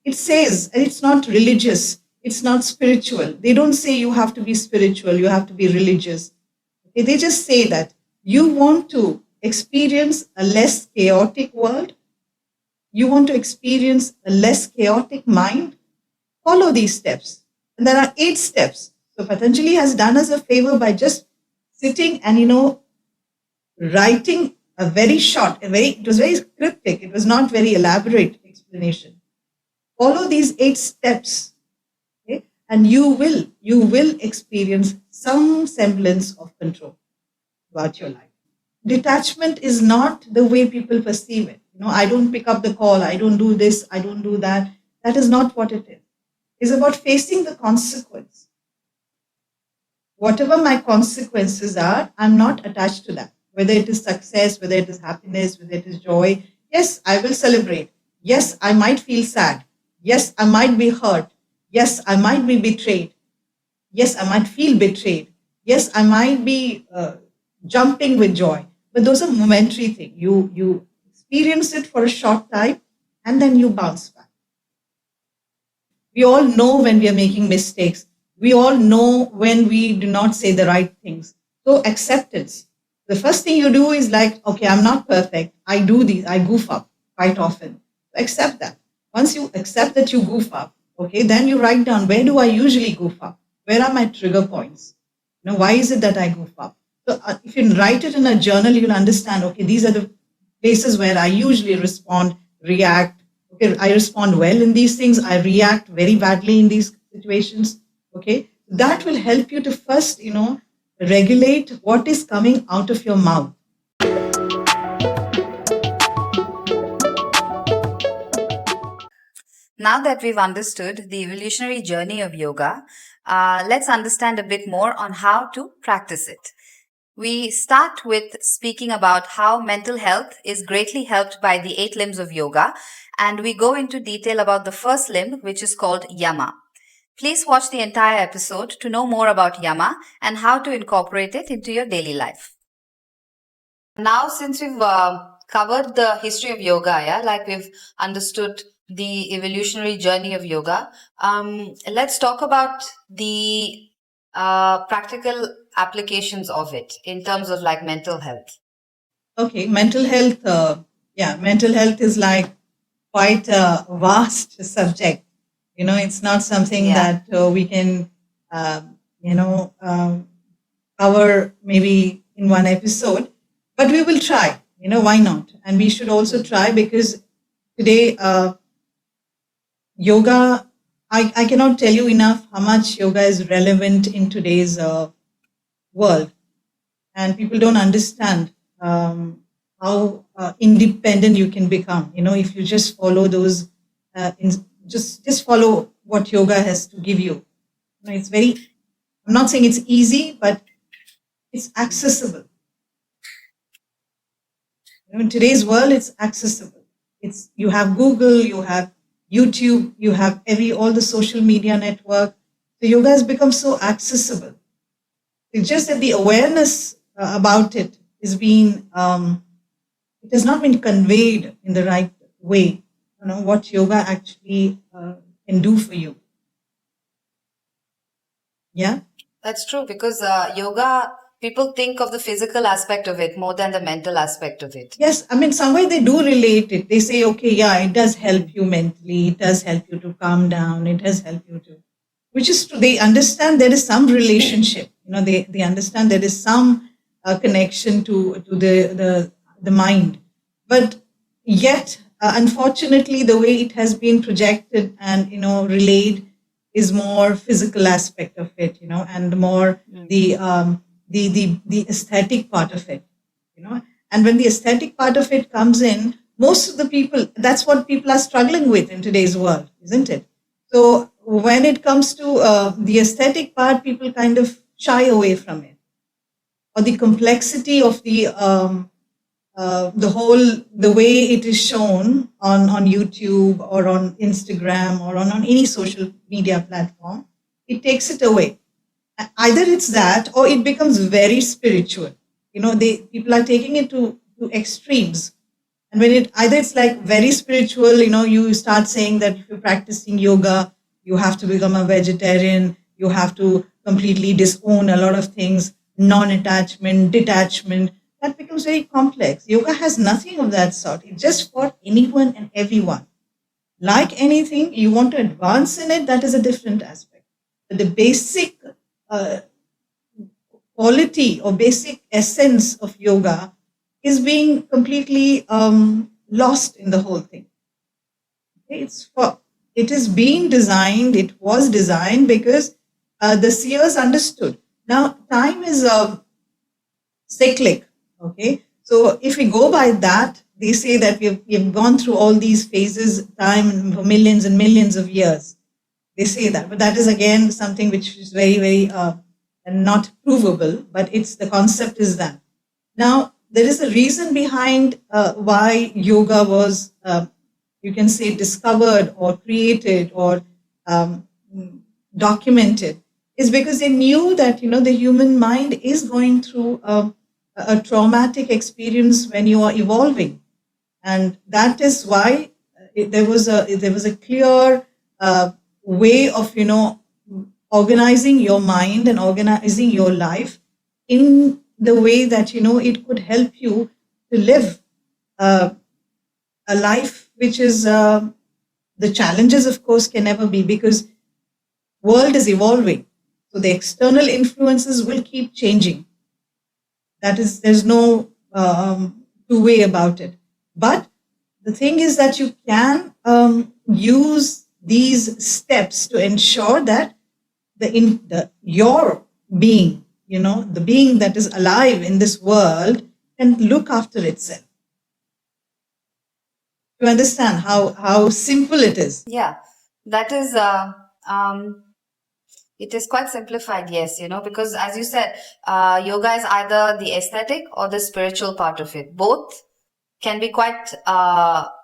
it says, and it's not religious, it's not spiritual. They don't say you have to be spiritual, you have to be religious. Okay, they just say that you want to experience a less chaotic world, you want to experience a less chaotic mind, follow these steps. And there are 8 steps. So Patanjali has done us a favor by just sitting and, writing a very short, it was very cryptic, it was not very elaborate explanation. Follow these 8 steps, okay? And you will experience some semblance of control about your life. Detachment is not the way people perceive it. I don't pick up the call, I don't do this, I don't do that. That is not what it is. It's about facing the consequence. Whatever my consequences are, I'm not attached to that. Whether it is success, whether it is happiness, whether it is joy. Yes, I will celebrate. Yes, I might feel sad. Yes, I might be hurt. Yes, I might be betrayed. Yes, I might feel betrayed. Yes, I might be jumping with joy. But those are momentary things. You experience it for a short time and then you bounce back. We all know when we are making mistakes. We all know when we do not say the right things. So acceptance. The first thing you do is like, okay, I'm not perfect. I do these. I goof up quite often. Accept that. Once you accept that you goof up, okay, then you write down, where do I usually goof up? Where are my trigger points? Why is it that I goof up? So if you write it in a journal, you'll understand, okay, these are the places where I usually respond, react. Okay, I respond well in these things. I react very badly in these situations. Okay, that will help you to first, regulate what is coming out of your mouth. Now that we've understood the evolutionary journey of yoga, let's understand a bit more on how to practice it. We start with speaking about how mental health is greatly helped by the 8 limbs of yoga, and we go into detail about the first limb, which is called Yama. Please watch the entire episode to know more about Yama and how to incorporate it into your daily life. Now, since we've covered the history of yoga, like we've understood the evolutionary journey of yoga, let's talk about the practical applications of it in terms of like mental health. Okay, mental health. Mental health is like quite a vast subject. It's not something that we can, cover maybe in one episode, but we will try. Why not? And we should also try, because today yoga, I cannot tell you enough how much yoga is relevant in today's world, and people don't understand how independent you can become. If you just follow those, just follow what yoga has to give you. It's very. I'm not saying it's easy, but it's accessible. In today's world, it's accessible. You have Google, you have YouTube, you have all the social media network. So yoga has become so accessible. It's just that the awareness about it is being, it has not been conveyed in the right way. What yoga actually can do for you. Yeah, that's true, because yoga, people think of the physical aspect of it more than the mental aspect of it. Yes, somewhere they do relate it. They say, okay, yeah, it does help you mentally. It does help you to calm down. It does help you to, which is true. They understand there is some relationship. They understand there is some connection to the mind. But yet, unfortunately, the way it has been projected and, relayed is more physical aspect of it, and more the aesthetic part of it, And when the aesthetic part of it comes in, most of the people, that's what people are struggling with in today's world, isn't it? So when it comes to the aesthetic part, people kind of shy away from it, or the complexity of the way it is shown on YouTube or on Instagram or on any social media platform, it takes it away. Either it's that, or it becomes very spiritual. People are taking it to extremes. And when it either it's like very spiritual, you start saying that if you're practicing yoga, you have to become a vegetarian, you have to completely disown a lot of things, non-attachment, detachment. That becomes very complex. Yoga has nothing of that sort. It's just for anyone and everyone. Like anything, you want to advance in it, that is a different aspect. But the basic uh, quality or basic essence of yoga is being completely lost in the whole thing. Okay? It is being designed, it was designed because the seers understood. Now, time is cyclic. Okay. So if we go by that, they say that we've gone through all these phases, time for millions and millions of years. They say that, but that is again something which is very, very not provable. But it's the concept is that. Now there is a reason behind why yoga was, you can say, discovered or created or um, documented, is because they knew that the human mind is going through a traumatic experience when you are evolving, and that is why there was a clear way of organizing your mind and organizing your life in the way that it could help you to live uh, a life which is the challenges, of course, can never be, because world is evolving, so the external influences will keep changing. There's no two way about it. But the thing is that you can use these steps to ensure that your being, the being that is alive in this world, can look after itself. To understand how simple it is. Yeah, that is it is quite simplified, yes, because as you said, yoga is either the aesthetic or the spiritual part of it. Both can be quite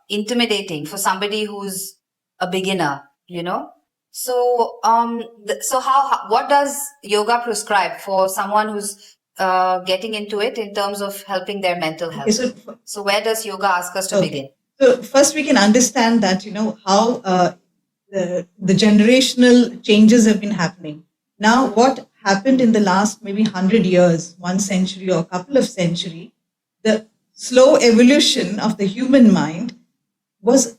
intimidating for somebody who's a beginner. So, what does yoga prescribe for someone who's getting into it in terms of helping their mental health? Okay, so where does yoga ask us to begin? So first we can understand that, how the generational changes have been happening. Now, what happened in the last maybe 100 years, 1 century or a couple of century, the slow evolution of the human mind was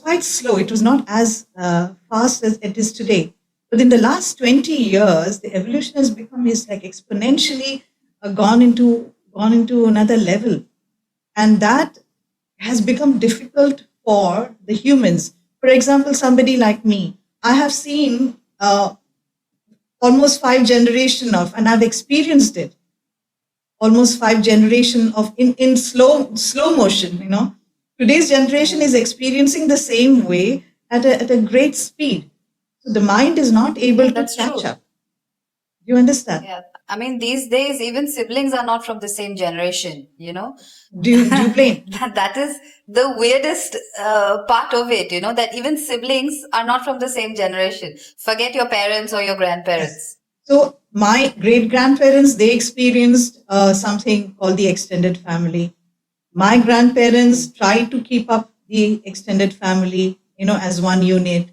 quite slow. It was not as fast as it is today. But in the last 20 years, the evolution has become like exponentially gone into another level, and that has become difficult for the humans. For example, somebody like me, I have seen almost 5 generations of, and I've experienced it, almost 5 generations of in slow motion. Today's generation is experiencing the same way at a great speed. So the mind is not able to catch up. You understand? Yeah. I mean, these days, even siblings are not from the same generation, Do you blame? That is the weirdest part of it, that even siblings are not from the same generation. Forget your parents or your grandparents. Yes. So my great grandparents, they experienced something called the extended family. My grandparents tried to keep up the extended family, as one unit.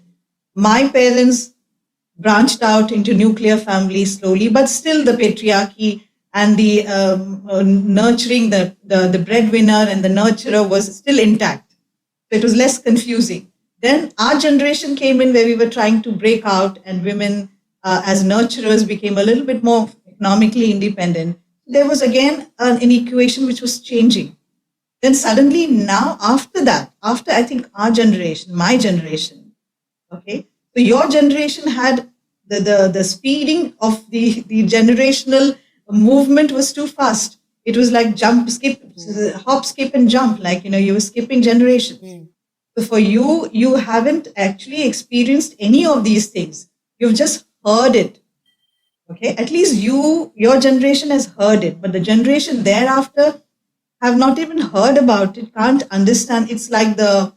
My parents branched out into nuclear families slowly, but still the patriarchy and the nurturing, the breadwinner and the nurturer was still intact. So it was less confusing. Then our generation came in where we were trying to break out, and women as nurturers became a little bit more economically independent. There was again an equation which was changing. Then suddenly now after I think our generation, my generation, okay, so your generation had the speeding of the generational movement was too fast. It was like jump, skip, hop, skip, and jump. Like, you were skipping generations. So for you, you haven't actually experienced any of these things. You've just heard it. Okay, at least your generation has heard it, but the generation thereafter have not even heard about it, can't understand. It's like the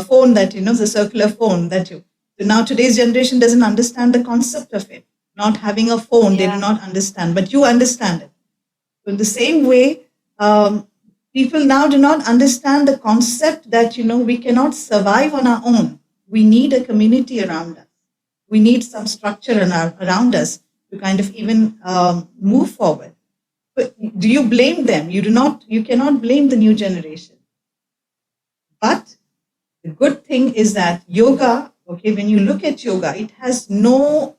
phone that, the circular phone that you. So now today's generation doesn't understand the concept of it. Not having a phone, they do not understand, but you understand it. So in the same way, People now do not understand the concept that, we cannot survive on our own. We need a community around us. We need some structure around us to kind of even move forward. But do you blame them? You cannot blame the new generation. But the good thing is that yoga, okay, when you look at yoga, it has no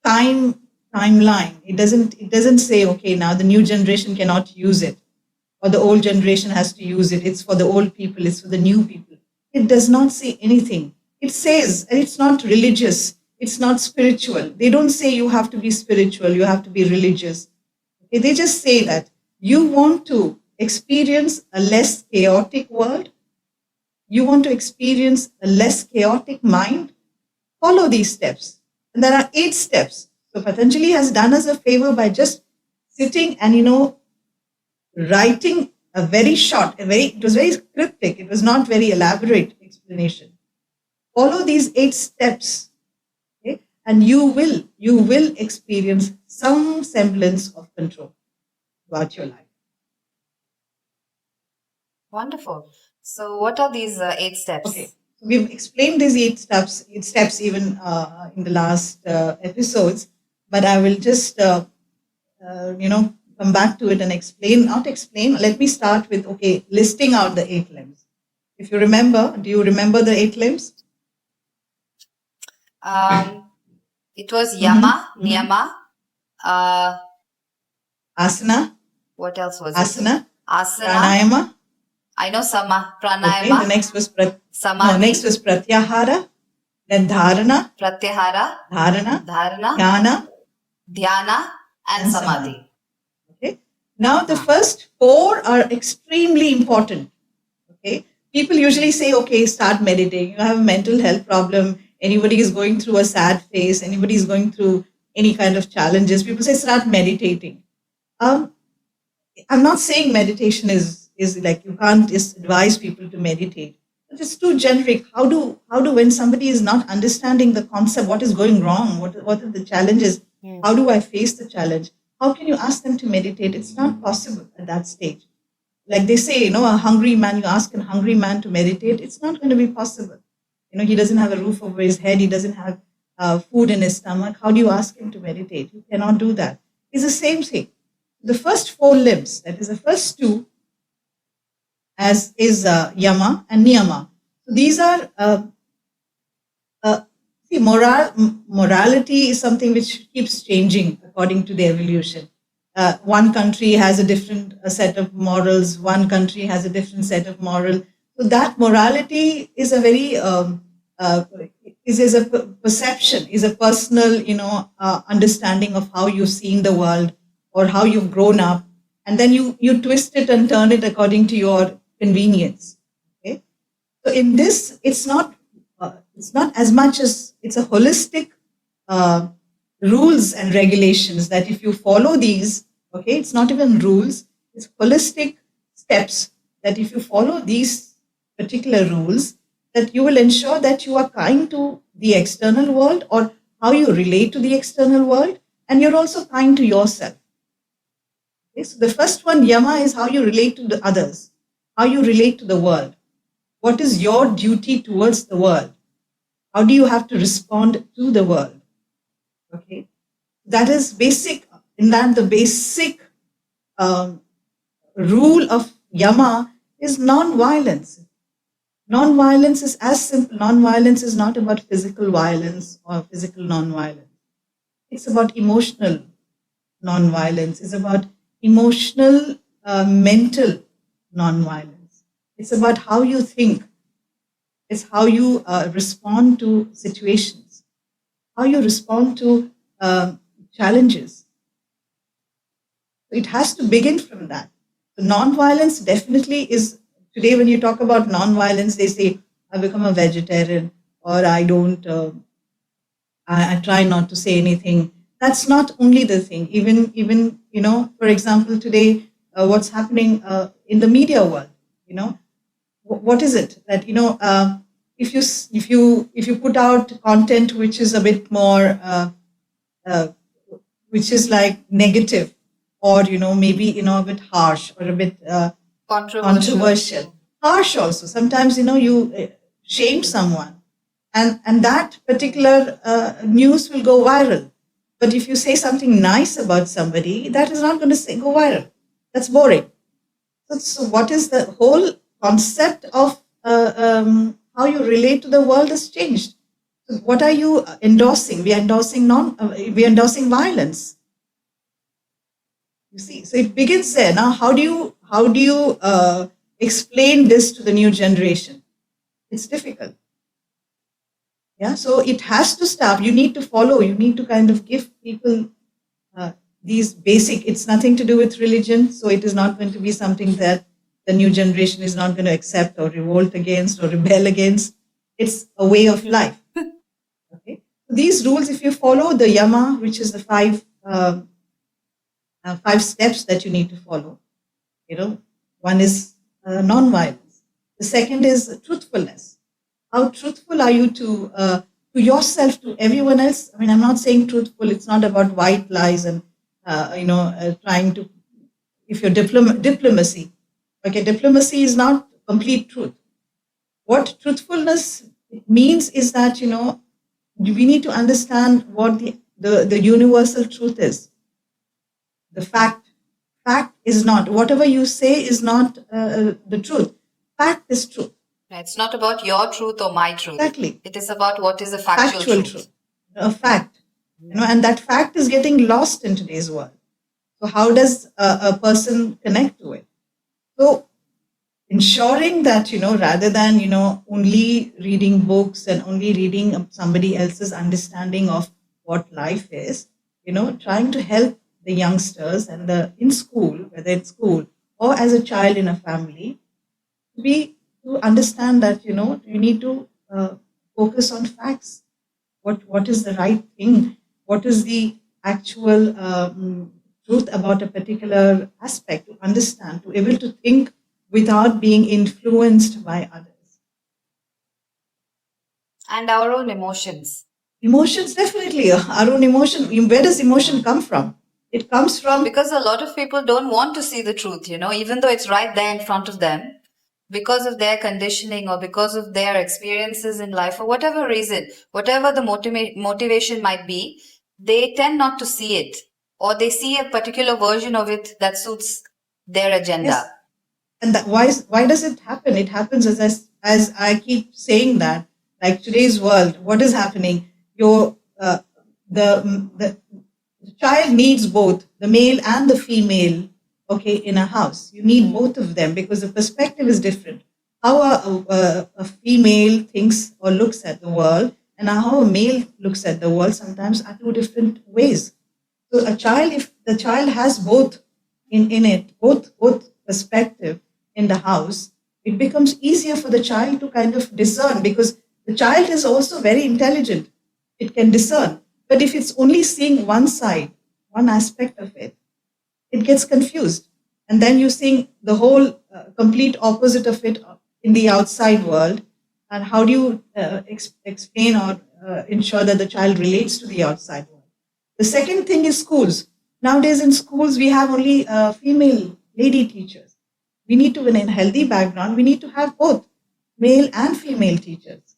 timeline. It doesn't say, okay, now the new generation cannot use it, or the old generation has to use it. It's for the old people, it's for the new people. It does not say anything. It says, and it's not religious, it's not spiritual. They don't say you have to be spiritual, you have to be religious. Okay, they just say that you want to experience a less chaotic world, you want to experience a less chaotic mind, follow these steps. And there are 8 steps. So Patanjali has done us a favor by just sitting and, writing a very short, it was very cryptic, it was not very elaborate explanation. Follow these 8 steps, okay, and you will experience some semblance of control about your life. Wonderful. So, what are these 8 steps? Okay, so we've explained these 8 steps even in the last episodes, but I will just come back to it and not explain. Let me start with, okay, listing out the 8 limbs. If you remember, do you remember the 8 limbs? It was Yama, Niyama, Asana. What else was Asana, it? Asana. Pranayama. I know Pranayama. Okay, the next was Samadhi. Next was Pratyahara, then Dharana, Pratyahara, Dharana, Dhyana, and Samadhi. Okay. Now the first 4 are extremely important. Okay. People usually say, okay, start meditating. You have a mental health problem. Anybody is going through a sad phase. Anybody is going through any kind of challenges. People say, start meditating. I'm not saying meditation is like, you can't just advise people to meditate. But it's too generic. How do when somebody is not understanding the concept, what is going wrong? What are the challenges? How do I face the challenge? How can you ask them to meditate? It's not possible at that stage. Like they say, a hungry man, you ask a hungry man to meditate, it's not going to be possible. He doesn't have a roof over his head, he doesn't have food in his stomach. How do you ask him to meditate? You cannot do that. It's the same thing. The first 4 limbs, that is the first 2, as is Yama and Niyama. So these are, morality is something which keeps changing according to the evolution. One country has a different set of morals, one country has a different set of moral. So that morality is a very, is a perception, is a personal, understanding of how you've seen the world or how you've grown up. And then you twist it and turn it according to your convenience. Okay. So in this, it's not as much as it's a holistic rules and regulations that if you follow these, okay, it's not even rules, it's holistic steps that if you follow these particular rules, that you will ensure that you are kind to the external world or how you relate to the external world, and you're also kind to yourself. Okay, so the first one, Yama, is how you relate to the others, how you relate to the world. What is your duty towards the world? How do you have to respond to the world? Okay, that is basic. In that, the basic rule of Yama is non-violence. Non-violence is as simple. Non-violence is not about physical violence or physical non-violence. It's about emotional non-violence. It's about emotional, mental non-violence. It's about how you think. It's how you respond to situations, how you respond to challenges. It has to begin from that. So non-violence definitely is, today when you talk about non-violence, they say, I become a vegetarian, or I don't, I try not to say anything. That's not only the thing. Even for example, today, what's happening in the media world, what is it that, if you put out content which is a bit more, which is like negative, or maybe a bit harsh or a bit controversial. Harsh also. Sometimes you shame someone, and that particular news will go viral. But if you say something nice about somebody, that is not going to go viral. That's boring. So what is the whole concept of how you relate to the world has changed? So what are you endorsing? We are endorsing we are endorsing violence. You see, so it begins there. Now, how do you explain this to the new generation? It's difficult. Yeah, so it has to start. You need to follow. You need to kind of give people these basic. It's nothing to do with religion, so it is not going to be something that the new generation is not going to accept or revolt against or rebel against. It's a way of life. Okay, so these rules, if you follow the Yama, which is the five steps that you need to follow. One is non-violence. The second is truthfulness. How truthful are you to yourself, to everyone else? I mean, I'm not saying truthful. It's not about white lies and trying to. If you're diplomacy, okay, diplomacy is not complete truth. What truthfulness means is that we need to understand what the universal truth is. The fact is not, whatever you say is not the truth. Fact is truth. It's not about your truth or my truth. Exactly. It is about what is a factual truth. A fact. And that fact is getting lost in today's world. So how does a person connect to it? So ensuring that, rather than, only reading books and only reading somebody else's understanding of what life is, trying to help the youngsters and in school, whether it's school or as a child in a family, to understand that you need to focus on facts. What is the right thing? What is the actual truth about a particular aspect? To understand, to able to think without being influenced by others. And our own emotions. Emotions, definitely. Our own emotion. Where does emotion come from? It comes from... Because a lot of people don't want to see the truth, even though it's right there in front of them. Because of their conditioning or because of their experiences in life, for whatever reason, whatever the motivation might be, they tend not to see it, or they see a particular version of it that suits their agenda. Yes. And why does it happen? It happens as I keep saying that, like today's world, what is happening? The child needs both the male and the female. Okay, in a house, you need both of them because the perspective is different. How a female thinks or looks at the world and how a male looks at the world sometimes are two different ways. So a child, if the child has both in it, both perspective in the house, it becomes easier for the child to kind of discern, because the child is also very intelligent. It can discern. But if it's only seeing one side, one aspect of it, it gets confused. And then you're seeing the whole complete opposite of it in the outside world. And how do you explain or ensure that the child relates to the outside world? The second thing is schools. Nowadays in schools, we have only female lady teachers. We need to, in a healthy background, we need to have both male and female teachers,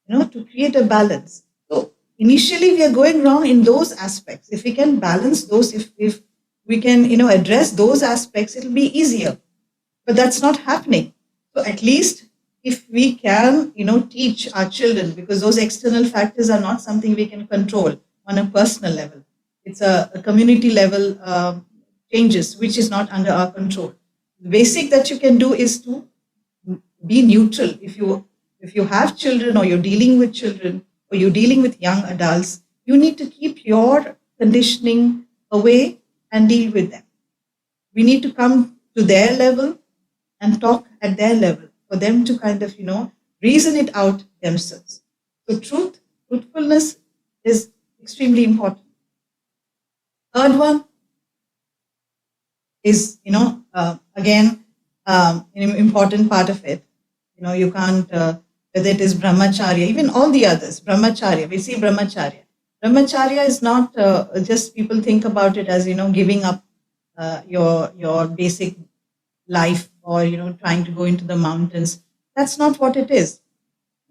to create a balance. So initially we are going wrong in those aspects. If we can balance those, if we can, address those aspects, it'll be easier. But that's not happening. So at least if we can, teach our children, because those external factors are not something we can control on a personal level. It's a community level changes, which is not under our control. The basic that you can do is to be neutral. If you have children, or you're dealing with children, or you're dealing with young adults, you need to keep your conditioning away and deal with them. We need to come to their level and talk at their level for them to kind of, reason it out themselves. So truthfulness is extremely important. Third one is, again, an important part of it. You can't, whether it is brahmacharya, even all the others, brahmacharya, we see brahmacharya. Brahmacharya is not just, people think about it as, giving up your basic life, or trying to go into the mountains. That's not what it is.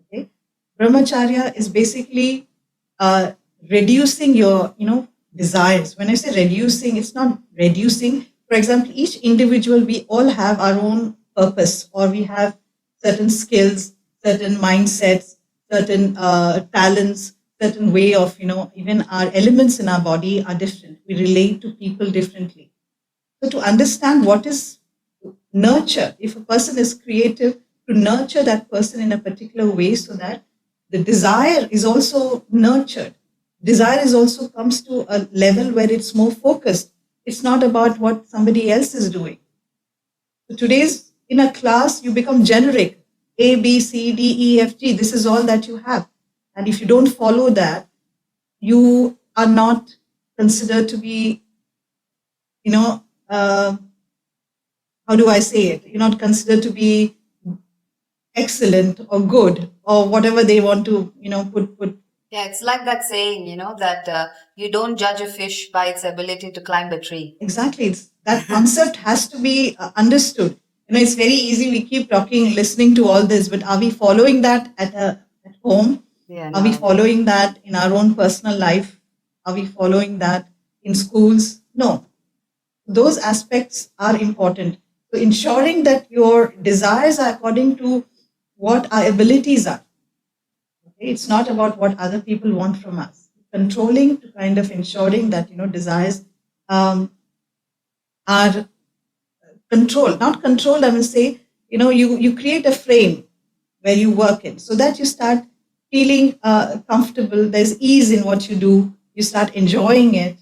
Okay, brahmacharya is basically uh, reducing your desires. When I say reducing, it's not reducing. For example, each individual, we all have our own purpose, or we have certain skills, certain mindsets, certain talents, certain way of even our elements in our body are different. We relate to people differently. So to understand what is nurture, if a person is creative, to nurture that person in a particular way, so that the desire is also nurtured. Desire is also comes to a level where it's more focused. It's not about what somebody else is doing. So today's in a class, you become generic. A, B, C, D, E, F, G. This is all that you have. And if you don't follow that, you are not considered to be, you know, uh, how do I say it? You're not considered to be excellent or good or whatever they want to, put. Yeah, it's like that saying, that you don't judge a fish by its ability to climb a tree. Exactly. That concept has to be understood. It's very easy. We keep talking, listening to all this, but are we following that at home? Yeah, Are we no. following that in our own personal life? Are we following that in schools? No. Those aspects are important. So ensuring that your desires are according to what our abilities are. Okay? It's not about what other people want from us. Controlling to kind of ensuring that desires are controlled. Not controlled, I will say, you create a frame where you work in, so that you start feeling comfortable. There's ease in what you do. You start enjoying it.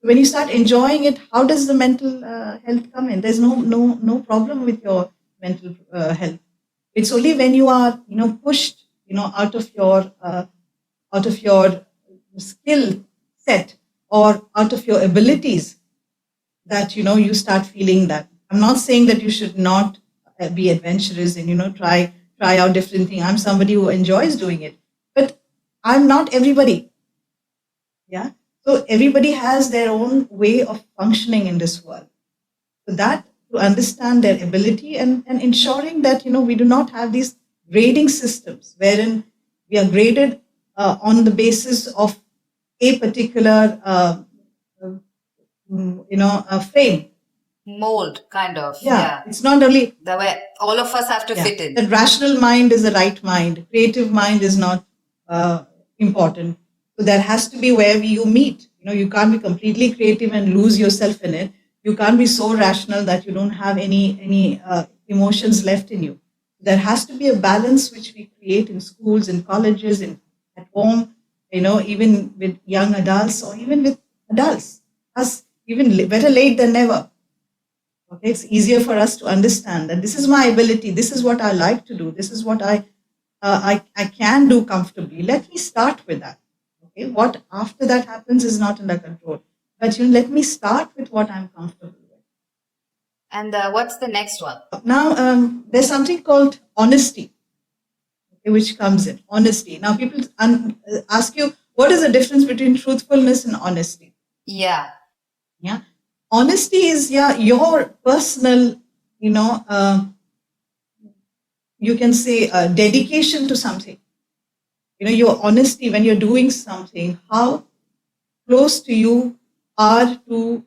When you start enjoying it, how does the mental health come in? There's no problem with your mental health. It's only when you are pushed out of your skill set or out of your abilities, that you start feeling that. I'm not saying that you should not be adventurous and try out different things. I'm somebody who enjoys doing it, but I'm not everybody. Yeah. So everybody has their own way of functioning in this world. So that, to understand their ability, and ensuring that we do not have these grading systems wherein we are graded on the basis of a particular frame. Mold, kind of. Yeah. It's not only the way all of us have to fit in. that rational mind is the right mind. Creative mind is not important. So there has to be where you meet. You can't be completely creative and lose yourself in it. You can't be so rational that you don't have any emotions left in you. There has to be a balance which we create in schools, in colleges, in at home. Even with young adults or even with adults. Us even better late than never. Okay, it's easier for us to understand that this is my ability. This is what I like to do. This is what I can do comfortably. Let me start with that. Okay, what after that happens is not under control. But let me start with what I'm comfortable with. And what's the next one? Now, there's something called honesty, okay, which comes in. Honesty. Now, people ask you, what is the difference between truthfulness and honesty? Yeah. Yeah. Honesty is your personal, you can say dedication to something. Your honesty when you're doing something, how close to you are to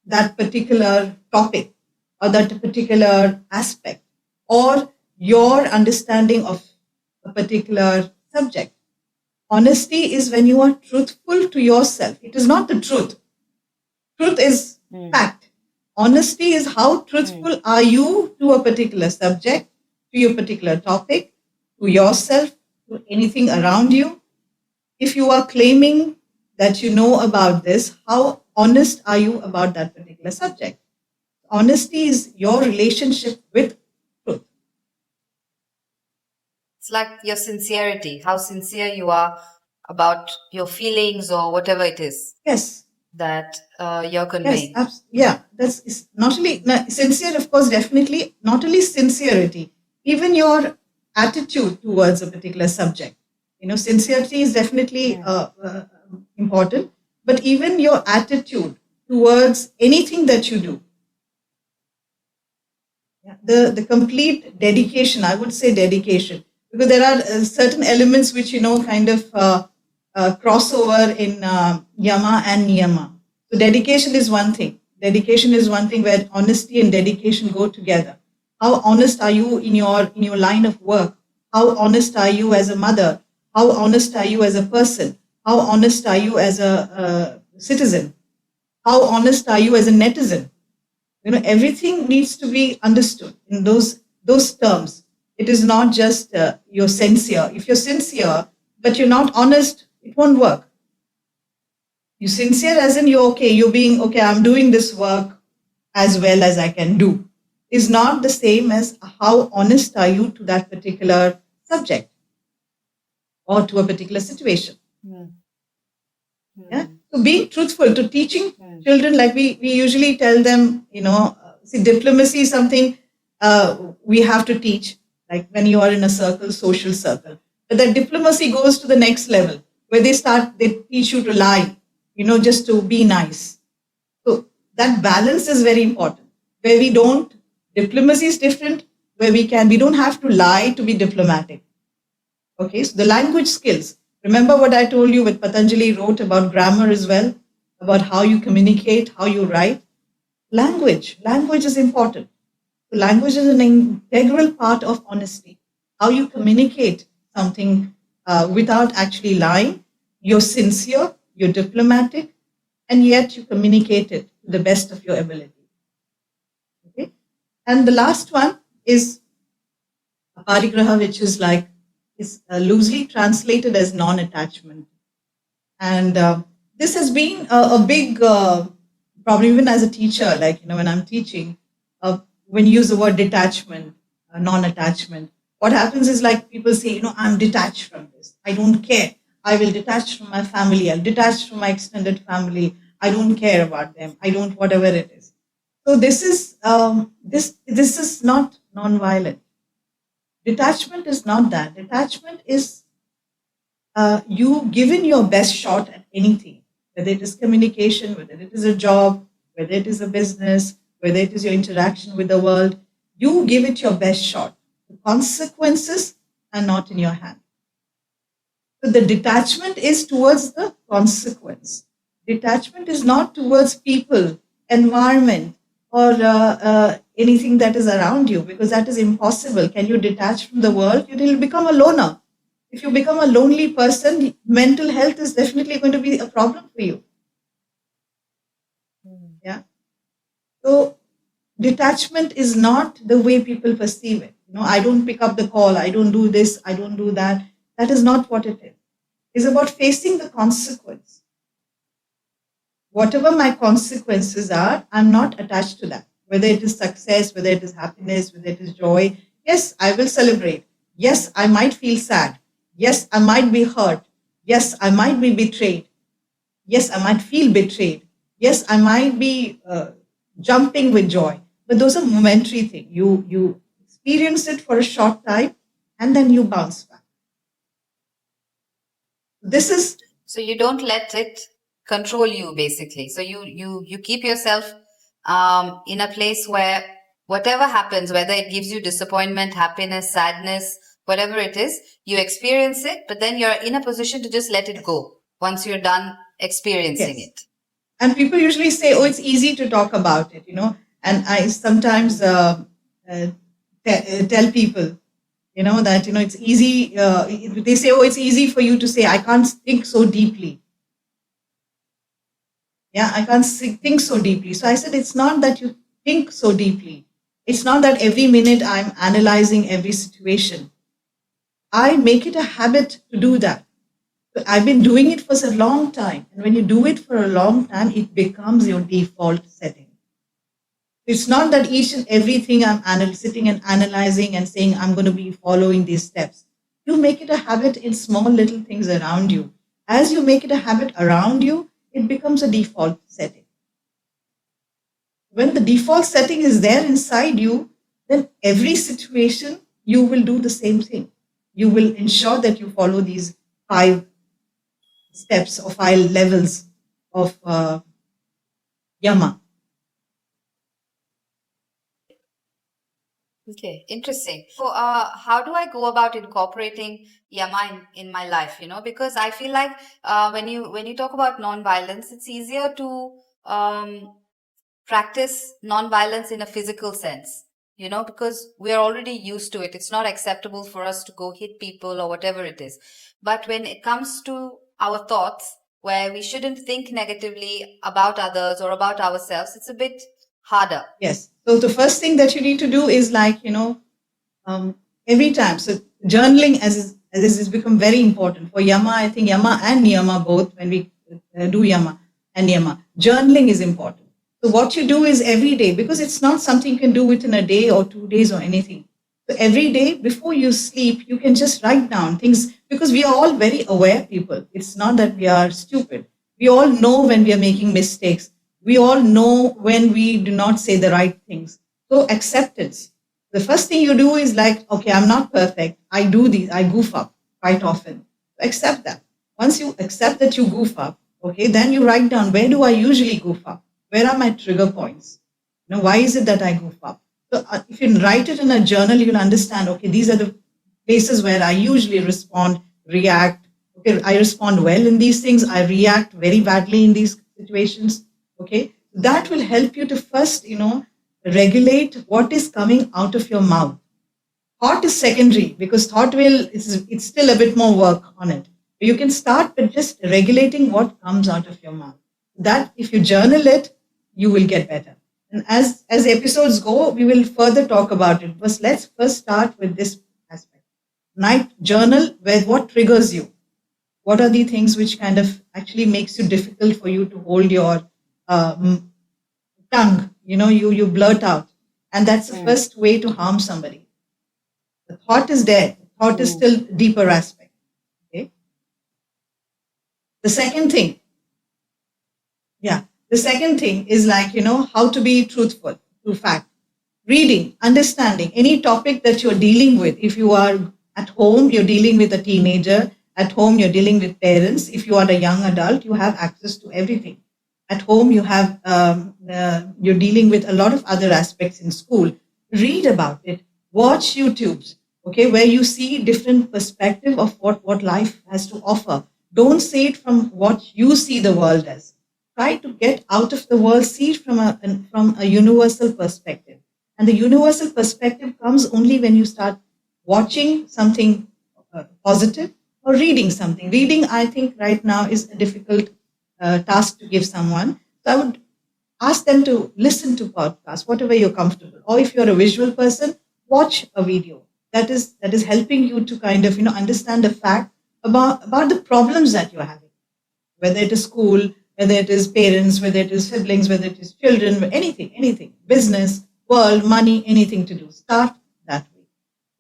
that particular topic or that particular aspect, or your understanding of a particular subject. Honesty is when you are truthful to yourself. It is not the truth. Truth is fact. Honesty is how truthful are you to a particular subject, to your particular topic, to yourself, to anything around you. If you are claiming that you know about this, how honest are you about that particular subject? Honesty is your relationship with truth. It's like your sincerity, how sincere you are about your feelings or whatever it is. Yes. That you're conveying. Yes, that's not only sincere, of course, definitely, not only sincerity, even your attitude towards a particular subject. Sincerity is definitely important, but even your attitude towards anything that you do. Yeah, the complete dedication, I would say dedication, because there are certain elements which, kind of crossover in Yama and Niyama. So dedication is one thing. Dedication is one thing where honesty and dedication go together. How honest are you in your line of work? How honest are you as a mother? How honest are you as a person? How honest are you as a citizen? How honest are you as a netizen? Everything needs to be understood in those terms. It is not just you're sincere. If you're sincere but you're not honest, it won't work. You sincere as in you're being okay, I'm doing this work as well as I can do, is not the same as how honest are you to that particular subject or to a particular situation. Yeah. So being truthful to teaching children, like we usually tell them, see, diplomacy is something we have to teach, like when you are in a circle, social circle. But that diplomacy goes to the next level where they teach you to lie, just to be nice. So that balance is very important. Where we don't, diplomacy is different, where we don't have to lie to be diplomatic. Okay, so the language skills. Remember what I told you, what Patanjali wrote about grammar as well, about how you communicate, how you write. Language is important. So language is an integral part of honesty. How you communicate something without actually lying. You're sincere, you're diplomatic, and yet you communicate it to the best of your ability. Okay, and the last one is aparigraha, which is loosely translated as non-attachment. And this has been a big problem, even as a teacher, like, when I'm teaching, when you use the word detachment, non-attachment, what happens is like people say, I'm detached from this. I don't care. I will detach from my family. I'll detach from my extended family. I don't care about them. I don't, whatever it is. So this is this is not non-violent. Detachment is not that. Detachment is you giving your best shot at anything, whether it is communication, whether it is a job, whether it is a business, whether it is your interaction with the world. You give it your best shot. The consequences are not in your hand. So the detachment is towards the consequence. Detachment is not towards people, environment, or anything that is around you, because that is impossible. Can you detach from the world? You will become a loner. If you become a lonely person, mental health is definitely going to be a problem for you. Yeah. So detachment is not the way people perceive it. I don't pick up the call. I don't do this. I don't do that. That is not what it is. It's about facing the consequence. Whatever my consequences are, I'm not attached to that. Whether it is success, whether it is happiness, whether it is joy. Yes, I will celebrate. Yes, I might feel sad. Yes, I might be hurt. Yes, I might be betrayed. Yes, I might feel betrayed. Yes, I might be jumping with joy. But those are momentary things. You experience it for a short time and then you bounce back. This is So you don't let it control you, basically. So you keep yourself in a place where whatever happens, whether it gives you disappointment, happiness, sadness, whatever it is, you experience it, but then you're in a position to just let it go once you're done experiencing yes. it. And people usually say, "Oh, it's easy to talk about it," And I sometimes tell people, that it's easy. They say, "Oh, it's easy for you to say. I can't think so deeply." Yeah, I can't think so deeply. So I said, it's not that you think so deeply. It's not that every minute I'm analyzing every situation. I make it a habit to do that. I've been doing it for a long time. And when you do it for a long time, it becomes your default setting. It's not that each and everything I'm sitting and analyzing and saying, I'm going to be following these steps. You make it a habit in small little things around you. As you make it a habit around you, it becomes a default setting. When the default setting is there inside you, then every situation you will do the same thing. You will ensure that you follow these 5 steps or 5 levels of Yama. Okay, interesting. So, how do I go about incorporating Yama in my life? Because I feel like when you talk about non-violence, it's easier to practice non-violence in a physical sense. Because we are already used to it. It's not acceptable for us to go hit people or whatever it is. But when it comes to our thoughts, where we shouldn't think negatively about others or about ourselves, it's a bit harder. Yes. So the first thing that you need to do is like, every time. So journaling as has become very important for Yama. I think Yama and Niyama both, when we do Yama and Niyama, journaling is important. So what you do is every day, because it's not something you can do within a day or 2 days or anything. So every day before you sleep, you can just write down things, because we are all very aware people. It's not that we are stupid. We all know when we are making mistakes. We all know when we do not say the right things. So acceptance. The first thing you do is like, okay, I'm not perfect. I do these, I goof up quite often. Accept that. Once you accept that you goof up, okay, then you write down, where do I usually goof up? Where are my trigger points? Why is it that I goof up? So if you write it in a journal, you'll understand, okay, these are the places where I usually respond, react. Okay, I respond well in these things. I react very badly in these situations. Okay, that will help you to first, regulate what is coming out of your mouth. Thought is secondary, because thought it's still a bit more work on it. You can start with just regulating what comes out of your mouth. That if you journal it, you will get better. And as episodes go, we will further talk about it. But let's first start with this aspect. Night journal, where what triggers you. What are the things which kind of actually makes it difficult for you to hold your tongue? You blurt out, and that's the first way to harm somebody. The thought is there. Thought is still deeper aspect. Okay. The second thing, yeah, the second thing is like, how to be truthful to fact. Reading, understanding any topic that you're dealing with. If you are at home, you're dealing with a teenager. At home, you're dealing with parents. If you are a young adult, you have access to everything. At home, you're dealing with a lot of other aspects in school. Read about it. Watch YouTubes, okay, where you see different perspective of what life has to offer. Don't see it from what you see the world as. Try to get out of the world, see it from a universal perspective. And the universal perspective comes only when you start watching something positive or reading something. Reading, I think, right now is a difficult task to give someone. So I would ask them to listen to podcasts, whatever you're comfortable. Or if you're a visual person, watch a video that is helping you to kind of understand the fact about the problems that you're having, whether it is school, whether it is parents, whether it is siblings, whether it is children, anything, business, world, money, anything to do. Start that way.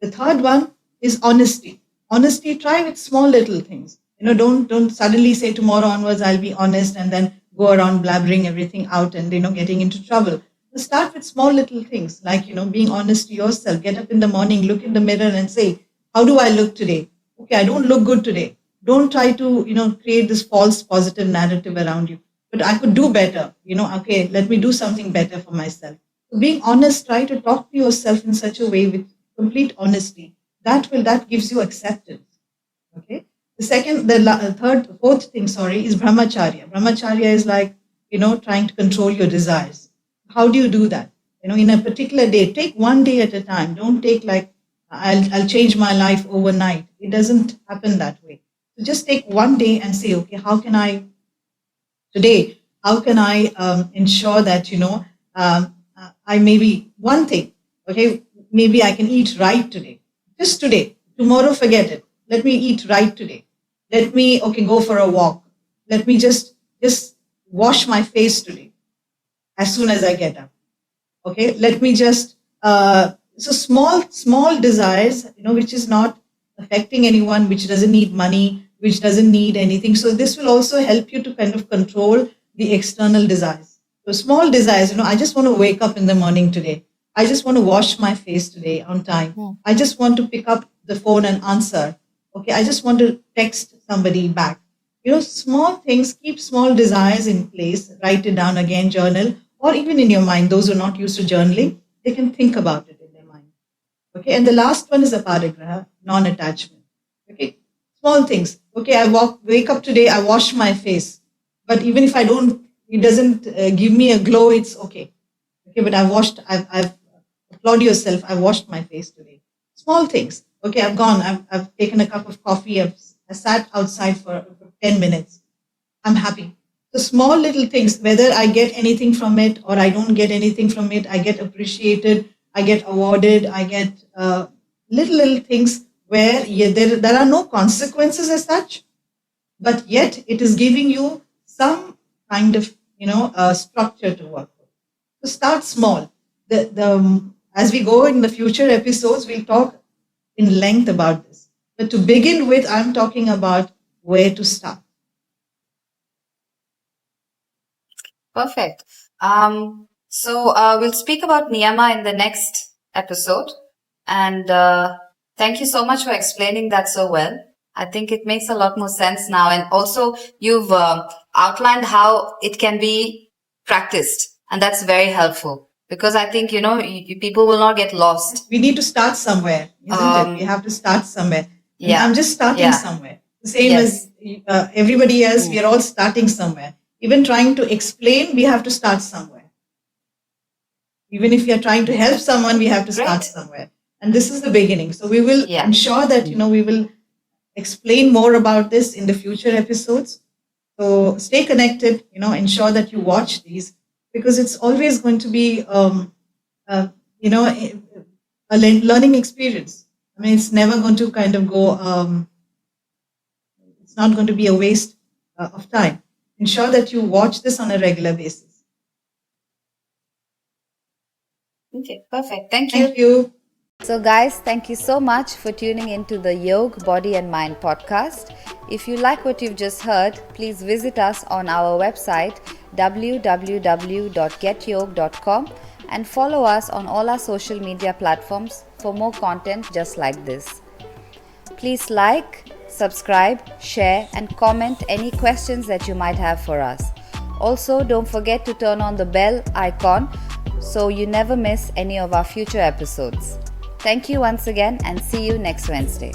The third one is honesty. Honesty, try with small little things. Don't suddenly say tomorrow onwards I'll be honest and then go around blabbering everything out and getting into trouble. So start with small little things like being honest to yourself. Get up in the morning, look in the mirror and say, how do I look today? Okay, I don't look good today. Don't try to create this false positive narrative around you, but I could do better. Okay, let me do something better for myself. So being honest, try to talk to yourself in such a way with complete honesty. That gives you acceptance. Okay. Fourth thing, sorry, is brahmacharya. Brahmacharya is like trying to control your desires. How do you do that? In a particular day, take one day at a time. Don't take like I'll change my life overnight. It doesn't happen that way. So just take one day and say, okay, how can I ensure that I maybe one thing, okay, maybe I can eat right today, just today. Tomorrow, forget it. Let me eat right today. Let me go for a walk. Let me just wash my face today as soon as I get up. Okay, let me just so small desires, which is not affecting anyone, which doesn't need money, which doesn't need anything. So this will also help you to kind of control the external desires. So small desires, I just want to wake up in the morning today. I just want to wash my face today on time. I just want to pick up the phone and answer. Okay, I just want to text somebody back. Small things, keep small desires in place, write it down again, journal, or even in your mind. Those who are not used to journaling, they can think about it in their mind. Okay, and the last one is a paragraph, non-attachment. Okay, small things. Okay, wake up today, I wash my face, but even if I don't, it doesn't give me a glow. It's okay. Okay, but I've applaud yourself. I washed my face today. Small things. Okay, I've gone. I've taken a cup of coffee. I sat outside for 10 minutes. I'm happy. So small little things, whether I get anything from it or I don't get anything from it, I get appreciated, I get awarded, I get little things where there are no consequences as such, but yet it is giving you some kind of structure to work with. So start small. As we go in the future episodes, we'll talk in length about this. But to begin with, I'm talking about where to start. Perfect. So we'll speak about niyama in the next episode. And thank you so much for explaining that so well. I think it makes a lot more sense now. And also, you've outlined how it can be practiced. And that's very helpful because I think, people will not get lost. We need to start somewhere, isn't it? We have to start somewhere. Yeah. I'm just starting somewhere. The same as everybody else, we are all starting somewhere. Even trying to explain, we have to start somewhere. Even if we are trying to help someone, we have to start somewhere. And this is the beginning. So we will ensure that, we will explain more about this in the future episodes. So stay connected, ensure that you watch these because it's always going to be, a learning experience. I mean, it's never going to kind of go, it's not going to be a waste of time. Ensure that you watch this on a regular basis. Okay, perfect. Thank you. Thank you. So, guys, thank you so much for tuning into the Yogue, Body and Mind podcast. If you like what you've just heard, please visit us on our website www.getyogue.com and follow us on all our social media platforms for more content just like this. Please like, subscribe, share, and comment any questions that you might have for us. Also, don't forget to turn on the bell icon so you never miss any of our future episodes. Thank you once again and see you next Wednesday.